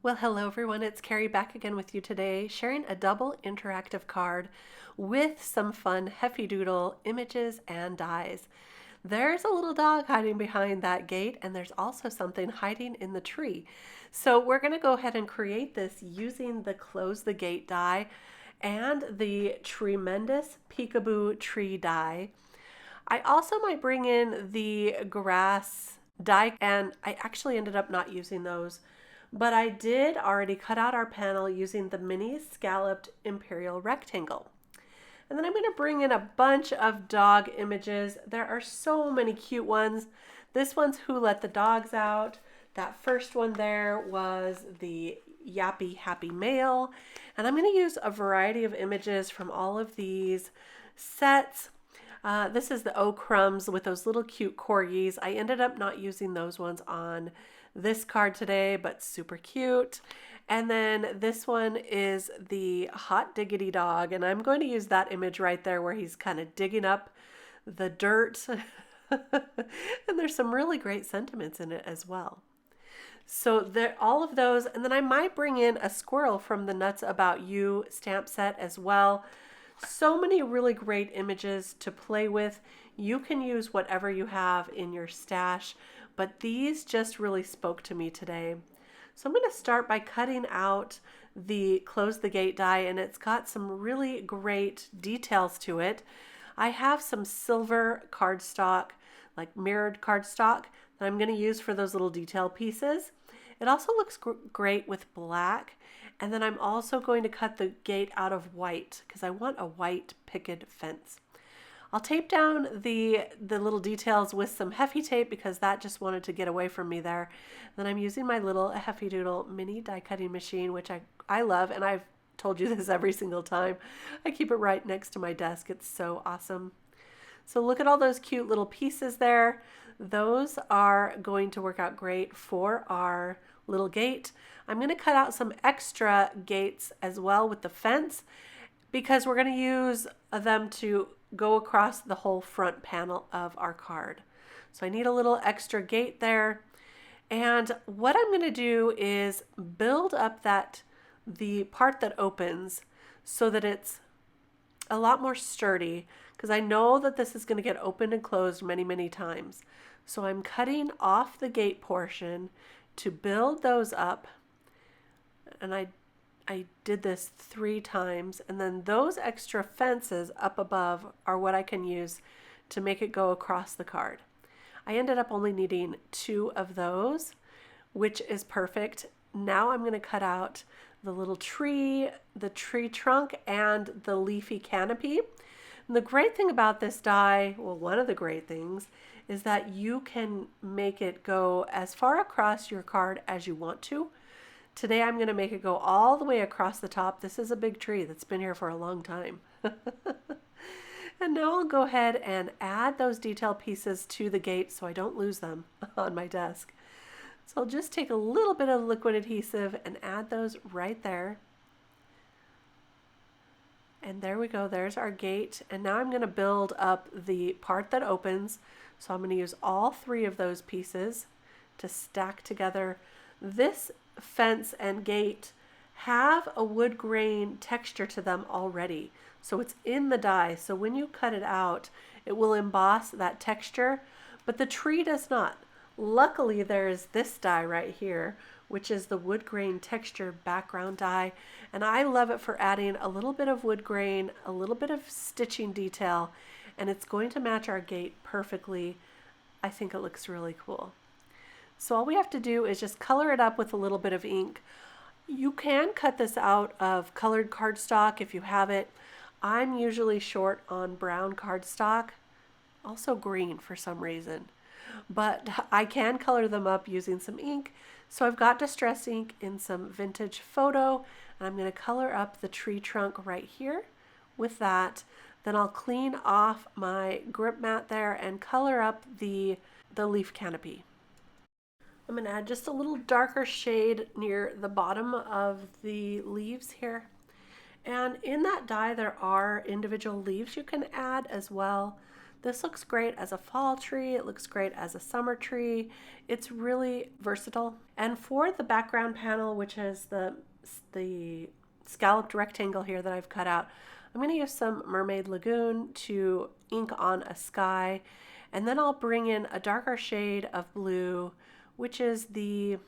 Well, hello everyone, it's Kari back again with you today, sharing a double interactive card with some fun Heffy Doodle images and dies. There's a little dog hiding behind that gate, and there's also something hiding in the tree. So we're going to go ahead and create this using the Close the Gate die and the Treemendous Peekaboo Tree die. I also might bring in the grass die, and I actually ended up not using those. But I did already cut out our panel using the mini scalloped imperial rectangle. And then I'm going to bring in a bunch of dog images. There are so many cute ones. This one's Who Let the Dogs Out. That first one there was the Yappy Happy Male. And I'm going to use a variety of images from all of these sets. This is the O Crumbs with those little cute corgis. I ended up not using those ones on this card today, but super cute. And then this one is the Hot Diggity Dog, and I'm going to use that image right there where he's kind of digging up the dirt. And there's some really great sentiments in it as well. So there, all of those, and then I might bring in a squirrel from the Nuts About You stamp set as well. So many really great images to play with. You can use whatever you have in your stash, but these just really spoke to me today. So I'm going to start by cutting out the Close the Gate die, and it's got some really great details to it. I have some silver cardstock, like mirrored cardstock, that I'm going to use for those little detail pieces. It also looks great with black. And then I'm also going to cut the gate out of white because I want a white picket fence. I'll tape down the little details with some Heffy tape because that just wanted to get away from me there. Then I'm using my little Heffy Doodle mini die cutting machine, which I love, and I've told you this every single time. I keep it right next to my desk. It's so awesome. So look at all those cute little pieces there. Those are going to work out great for our little gate. I'm going to cut out some extra gates as well with the fence because we're going to use them to go across the whole front panel of our card. So I need a little extra gate there. And what I'm going to do is build up the part that opens so that it's a lot more sturdy because I know that this is going to get opened and closed many, many times. So I'm cutting off the gate portion to build those up, and I did this 3 times, and then those extra fences up above are what I can use to make it go across the card. I ended up only needing 2 of those, which is perfect. Now I'm going to cut out the little tree, the tree trunk, and the leafy canopy. And the great thing about this die, well, one of the great things, is that you can make it go as far across your card as you want to. Today I'm going to make it go all the way across the top. This is a big tree that's been here for a long time. And now I'll go ahead and add those detail pieces to the gate so I don't lose them on my desk. So I'll just take a little bit of liquid adhesive and add those right there. And there we go, there's our gate. And now I'm going to build up the part that opens. So I'm going to use all 3 of those pieces to stack together. This fence and gate have a wood grain texture to them already. So it's in the die. So when you cut it out, it will emboss that texture, but the tree does not. Luckily, there is this die right here, which is the wood grain texture background die. And I love it for adding a little bit of wood grain, a little bit of stitching detail, and it's going to match our gate perfectly. I think it looks really cool. So all we have to do is just color it up with a little bit of ink. You can cut this out of colored cardstock if you have it. I'm usually short on brown cardstock, also green for some reason. But I can color them up using some ink. So I've got distress ink in some vintage photo, and I'm going to color up the tree trunk right here with that. Then I'll clean off my grip mat there and color up the leaf canopy. I'm going to add just a little darker shade near the bottom of the leaves here. And in that die there are individual leaves you can add as well. This looks great as a fall tree. It looks great as a summer tree. It's really versatile. And for the background panel, which is the scalloped rectangle here that I've cut out, I'm going to use some Mermaid Lagoon to ink on a sky. And then I'll bring in a darker shade of blue, which is the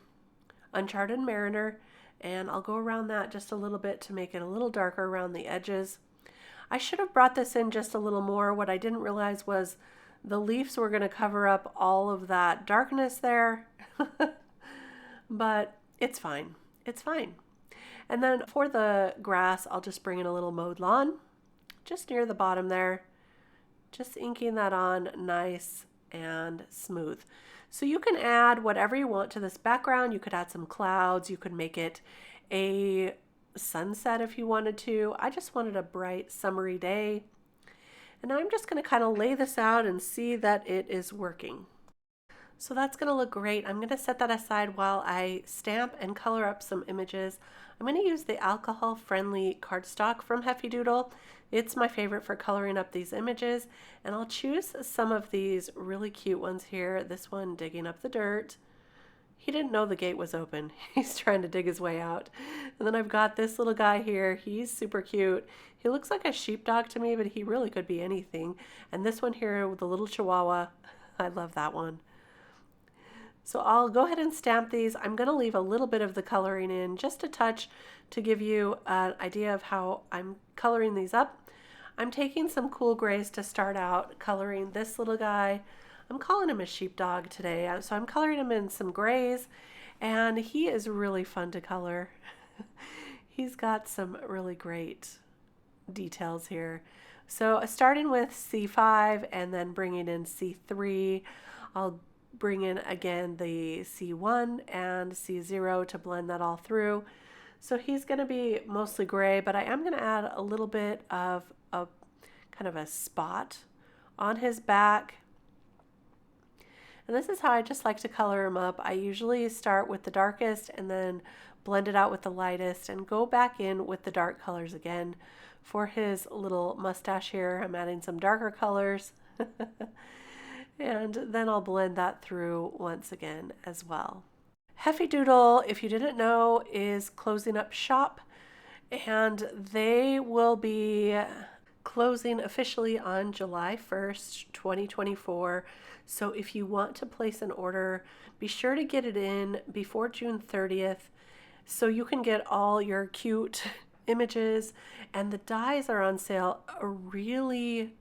Uncharted Mariner. And I'll go around that just a little bit to make it a little darker around the edges. I should have brought this in just a little more. What I didn't realize was the leaves were going to cover up all of that darkness there. But it's fine. It's fine. And then for the grass, I'll just bring in a little mowed lawn just near the bottom there. Just inking that on nice and smooth. So you can add whatever you want to this background. You could add some clouds. You could make it a sunset if you wanted to. I just wanted a bright summery day. And I'm just going to kind of lay this out and see that it is working. So that's going to look great. I'm going to set that aside while I stamp and color up some images. I'm going to use the alcohol-friendly cardstock from Heffy Doodle. It's my favorite for coloring up these images. And I'll choose some of these really cute ones here. This one, digging up the dirt. He didn't know the gate was open. He's trying to dig his way out. And then I've got this little guy here. He's super cute. He looks like a sheepdog to me, but he really could be anything. And this one here with the little chihuahua. I love that one. So I'll go ahead and stamp these. I'm going to leave a little bit of the coloring in, just a touch, to give you an idea of how I'm coloring these up. I'm taking some cool grays to start out coloring this little guy. I'm calling him a sheepdog today, so I'm coloring him in some grays, and he is really fun to color. He's got some really great details here. So starting with C5 and then bringing in C3, I'll bring in again the C1 and C0 to blend that all through. So he's going to be mostly gray, but I am going to add a little bit of a kind of a spot on his back. And this is how I just like to color him up. I usually start with the darkest and then blend it out with the lightest and go back in with the dark colors again. For his little mustache here, I'm adding some darker colors. And then I'll blend that through once again as well. Heffy Doodle, if you didn't know, is closing up shop, and they will be closing officially on July 1st, 2024. So if you want to place an order, be sure to get it in before June 30th so you can get all your cute images, and the dies are on sale a really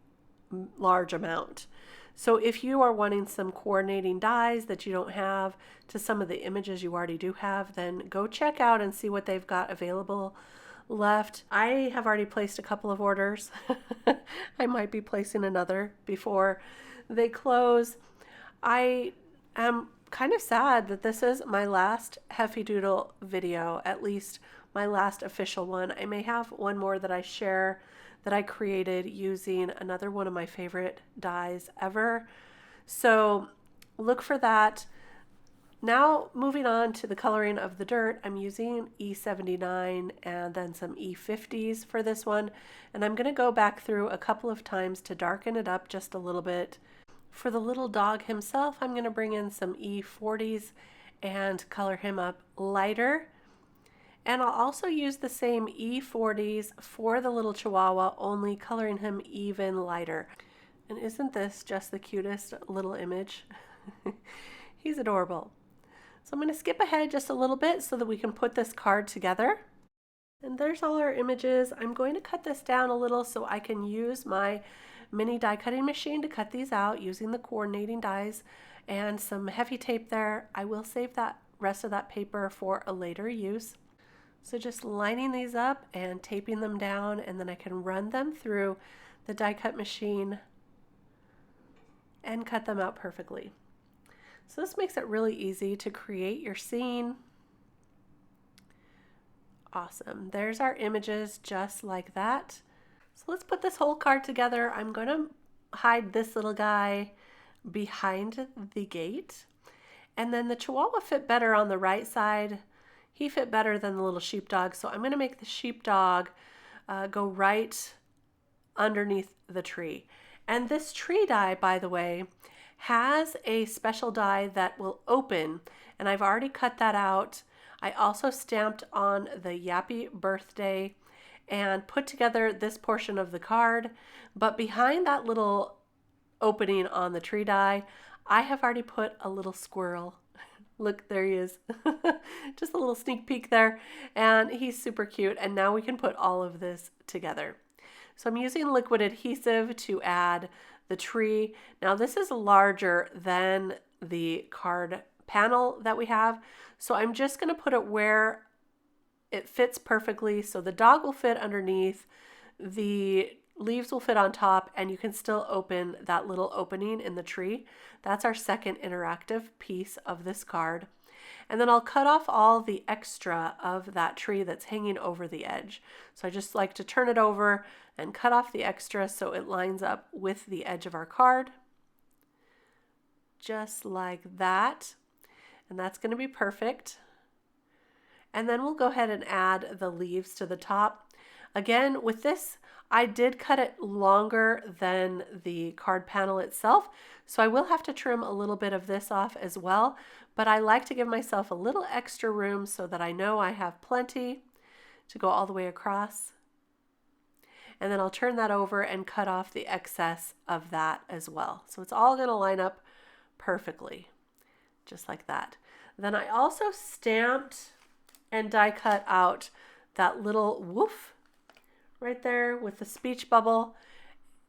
large amount. So if you are wanting some coordinating dies that you don't have to some of the images you already do have, then go check out and see what they've got available left. I have already placed a couple of orders. I might be placing another before they close. I am kind of sad that this is my last Heffy Doodle video, at least my last official one. I may have one more that I share that I created using another one of my favorite dies ever. So look for that. Now moving on to the coloring of the dirt, I'm using E79 and then some E50s for this one. And I'm going to go back through a couple of times to darken it up just a little bit. For the little dog himself, I'm going to bring in some E40s and color him up lighter. And I'll also use the same E40s for the little chihuahua, only coloring him even lighter. And isn't this just the cutest little image? He's adorable. So I'm going to skip ahead just a little bit so that we can put this card together. And there's all our images. I'm going to cut this down a little so I can use my mini die cutting machine to cut these out using the coordinating dies and some heavy tape there. I will save that rest of that paper for a later use. So just lining these up and taping them down, and then I can run them through the die cut machine and cut them out perfectly. So this makes it really easy to create your scene. Awesome. There's our images just like that. So let's put this whole card together. I'm going to hide this little guy behind the gate. And then the Chihuahua fit better on the right side. He fit better than the little sheepdog. So I'm going to make the sheepdog go right underneath the tree. And this tree die, by the way, has a special die that will open, and I've already cut that out. I also stamped on the Yappy birthday and put together this portion of the card, but behind that little opening on the tree die, I have already put a little squirrel. Look, there he is. Just a little sneak peek there, and he's super cute, and now we can put all of this together. So I'm using liquid adhesive to add the tree. Now this is larger than the card panel that we have, so I'm just going to put it where it fits perfectly. So the dog will fit underneath, the leaves will fit on top, and you can still open that little opening in the tree. That's our second interactive piece of this card. And then I'll cut off all the extra of that tree that's hanging over the edge. So I just like to turn it over and cut off the extra so it lines up with the edge of our card. Just like that. And that's going to be perfect. And then we'll go ahead and add the leaves to the top. Again, with this, I did cut it longer than the card panel itself, so I will have to trim a little bit of this off as well, but I like to give myself a little extra room so that I know I have plenty to go all the way across. And then I'll turn that over and cut off the excess of that as well. So it's all going to line up perfectly, just like that. Then I also stamped and die cut out that little woof right there with the speech bubble,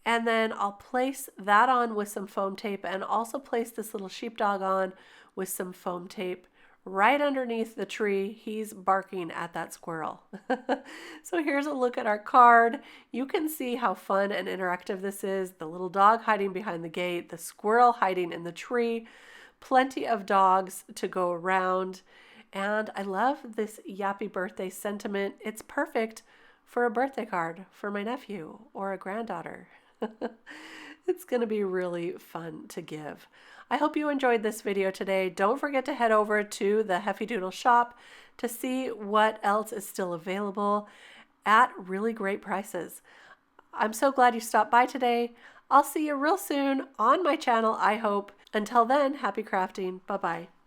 and then I'll place that on with some foam tape, and also place this little sheepdog on with some foam tape right underneath the tree. He's barking at that squirrel. So here's a look at our card. You can see how fun and interactive this is. The little dog hiding behind the gate, the squirrel hiding in the tree, plenty of dogs to go around, and I love this Yappy birthday sentiment. It's perfect for a birthday card for my nephew or a granddaughter. It's going to be really fun to give. I hope you enjoyed this video today. Don't forget to head over to the Heffy Doodle shop to see what else is still available at really great prices. I'm so glad you stopped by today. I'll see you real soon on my channel, I hope. Until then, happy crafting. Bye-bye.